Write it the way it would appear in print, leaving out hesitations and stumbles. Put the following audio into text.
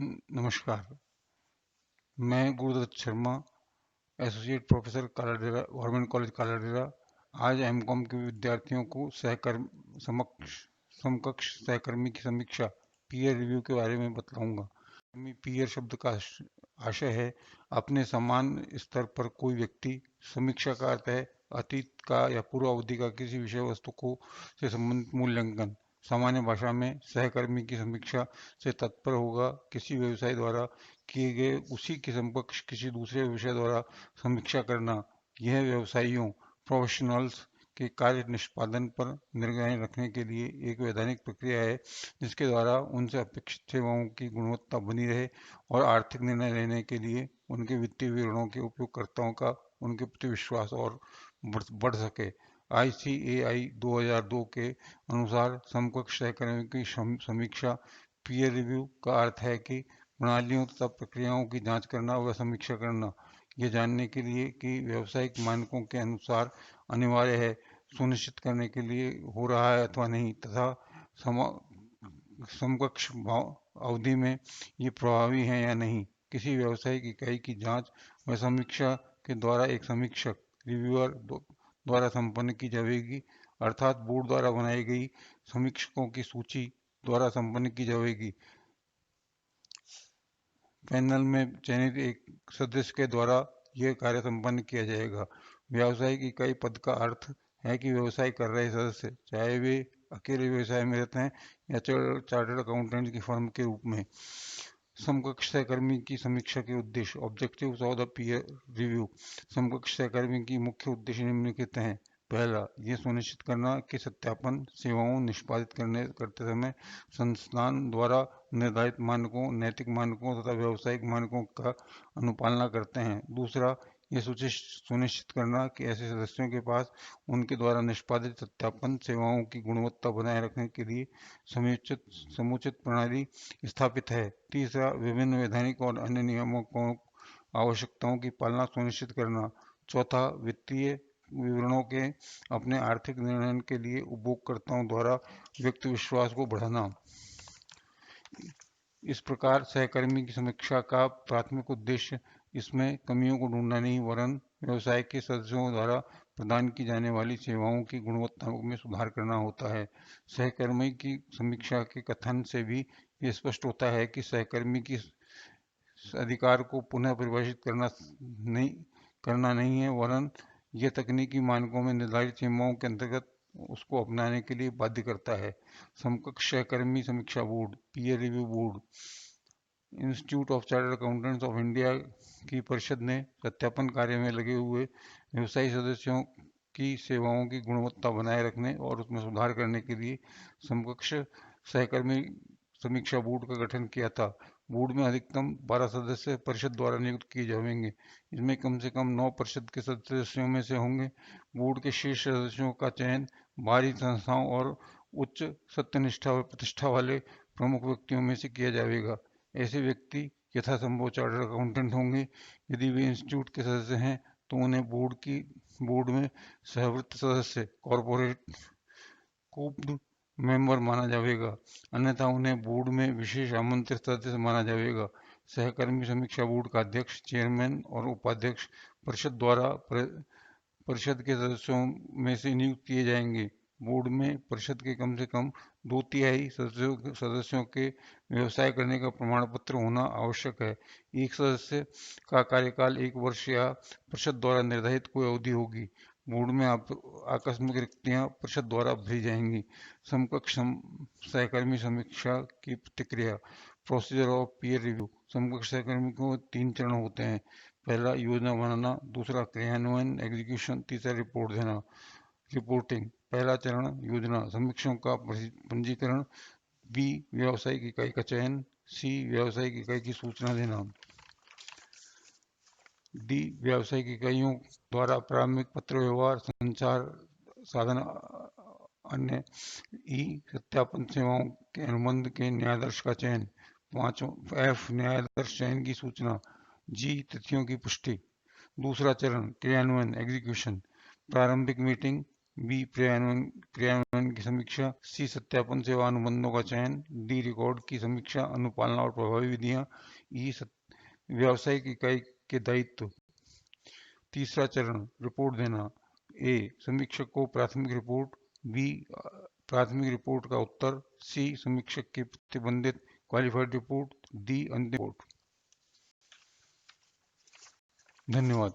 नमस्कार। मैं Gurudatt Sharma, associate professor Kaladera, government college Kaladera, आज एमकॉम के विद्यार्थियों को समकक्ष सहकर्मी की समीक्षा पीयर रिव्यू के बारे में बताऊंगा। पीयर शब्द का आशय है अपने समान स्तर पर कोई व्यक्ति। समीक्षा का अर्थ है अतीत का या पूर्व अवधि का किसी विषय वस्तु को से संबंधित मूल्यांकन। सामान्य भाषा में सहकर्मी की समीक्षा से तात्पर्य होगा किसी व्यवसाय द्वारा किए गए उसी के समकक्ष किसी दूसरे विषय द्वारा समीक्षा करना। यह व्यवसायियों प्रोफेशनल्स के कार्य निष्पादन पर निगरानी रखने के लिए एक वैधानिक प्रक्रिया है जिसके द्वारा उनसे अपेक्षित सेवाओं की गुणवत्ता बनी रहे और आर्थिक निर्णय लेने के लिए उनके वित्तीय विवरणों के उपयोगकर्ताओं का उनके प्रति विश्वास और बढ़ सके। ICAI 2002 के अनुसार समकक्ष सहकर्मी की समीक्षा पीयर रिव्यू का अर्थ है कि प्रणालियों तथा प्रक्रियाओं की जांच करना व समीक्षा करना, यह जानने के लिए कि व्यावसायिक मानकों के अनुसार अनिवार्य है, सुनिश्चित करने के लिए हो रहा है अथवा नहीं, तथा समकक्ष अवधि में ये प्रभावी है या नहीं। किसी व्यावसायिक इकाई की जांच व समीक्षा के द्वारा एक समीक्षक रिव्यूअर द्वारा संपन्न की जाएगी, अर्थात बोर्ड द्वारा बनाई गई समीक्षकों की सूची द्वारा संपन्न की जाएगी। पैनल में चयनित एक सदस्य के द्वारा यह कार्य संपन्न किया जाएगा। व्यावसायिक इकाई पद का अर्थ है कि व्यवसाय कर रहे सदस्य, चाहे वे अकेले व्यवसाय में रहते हैं या चार्टर्ड अकाउंटेंट की फर्म के रूप में। समकक्ष सहकर्मी की समीक्षा के उद्देश्य, objectives of the peer review. समकक्ष सहकर्मी की मुख्य उद्देश्य निम्नलिखित हैं। पहला, यह सुनिश्चित करना कि सत्यापन सेवाओं निष्पादित करते समय संस्थान द्वारा निर्धारित मानकों, नैतिक मानकों तथा व्यावसायिक मानकों का अनुपालना करते हैं। दूसरा, यह सुनिश्चित करना कि ऐसे सदस्यों के पास उनके द्वारा निष्पादित सत्यापन सेवाओं की गुणवत्ता बनाए रखने के लिए समुचित प्रणाली स्थापित है। तीसरा, विभिन्न वैधानिक और अन्य नियमों को आवश्यकताओं की पालना सुनिश्चित करना। चौथा, वित्तीय विवरणों के अपने आर्थिक निर्णय के लिए उपभोक्ताओं द्वारा व्यक्त विश्वास को बढ़ाना। इस प्रकार सहकर्मी की समीक्षा का प्राथमिक उद्देश्य इसमें कमियों को ढूंढना नहीं, वरन व्यवसाय के सदस्यों द्वारा प्रदान की जाने वाली सेवाओं की गुणवत्ता में सुधार करना होता है। सहकर्मी की समीक्षा के कथन से भी ये स्पष्ट होता है कि सहकर्मी की अधिकार को पुनः परिभाषित करना नहीं है, वरन यह तकनीकी मानकों में निर्धारित सीमाओं के अंतर्गत उसको अपनाने के लिए बाध्य करता है। समकक्ष सहकर्मी समीक्षा board, peer review board. Institute of chartered accountants of India की परिषद ने सत्यापन कार्य में लगे हुए व्यवसायी सदस्यों की सेवाओं की गुणवत्ता बनाए रखने और उसमें सुधार करने के लिए समकक्ष सहकर्मी समीक्षा बोर्ड का गठन किया था। बोर्ड में अधिकतम 12 सदस्य परिषद द्वारा नियुक्त किए जाएंगे। इसमें कम से कम 9 परिषद के सदस्यों में से होंगे। बोर्ड के शीर्ष सदस्यों का चयन बाहरी संस्थाओं और उच्च सत्यनिष्ठा और प्रतिष्ठा वाले प्रमुख व्यक्तियों में से किया जाएगा। ऐसे व्यक्ति यथासंभव चार्टर्ड अकाउंटेंट होंगे। यदि वे इंस्टीट्यूट के सदस्य हैं तो उन्हें बोर्ड में सहवृत्त सदस्य कॉर्पोरेट मेंबर माना जाएगा, अन्यथा उन्हें बोर्ड में विशेष आमंत्रित सदस्य माना जाएगा। सहकर्मी समीक्षा बोर्ड का अध्यक्ष, चेयरमैन और उपाध्यक्ष परिषद द्वारा परिषद के सदस्यों में से नियुक्त किए जाएंगे। बोर्ड में परिषद के कम से कम 2/3 सदस्यों के व्यवसाय करने का प्रमाण पत्र होना आवश्यक है। एक सदस्य का कार्यकाल 1 वर्ष या परिषद द्वारा निर्धारित कोई अवधि होगी। बोर्ड में आकस्मिक रिक्तियां परिषद द्वारा भरी जाएंगी। समकक्ष सहकर्मी समीक्षा की प्रतिक्रिया, प्रोसीजर ऑफ पीयर रिव्यू। समकक्ष सहकर्मी को 3 चरण होते हैं। पहला, योजना बनाना। दूसरा, क्रियान्वयन एग्जीक्यूशन। तीसरा, रिपोर्ट देना रिपोर्टिंग। पहला चरण, योजना। समीक्षकों का पंजीकरण। बी, व्यावसायिक इकाई का चयन। सी, व्यावसायिक इकाई की सूचना देना। डी, व्यावसायिक इकाइयों द्वारा प्रारंभिक पत्र व्यवहार संचार साधन अन्य। ई, सत्यापन सेवाओं के अनुबंध के न्यायाधीश का चयन। 5, एफ, न्यायाधीश चयन की सूचना। जी, तिथियों की पुष्टि। दूसरा चरण, क्रियान्वयन एग्जीक्यूशन। प्रारंभिक मीटिंग, बी क्रियान्वयन की समीक्षा, सी सत्यापन सेवा अनुबंधों का चयन, डी रिकॉर्ड की समीक्षा, अनुपालना और प्रभावी विधियां, ई व्यावसायिक इकाई के दायित्व। तीसरा चरण रिपोर्ट देना, ए समीक्षक को प्राथमिक रिपोर्ट, बी प्राथमिक रिपोर्ट का उत्तर, सी समीक्षक की प्रतिबंधित क्वालिफाइड रिपोर्ट, डी अंतिम रिपोर्ट। धन्यवाद।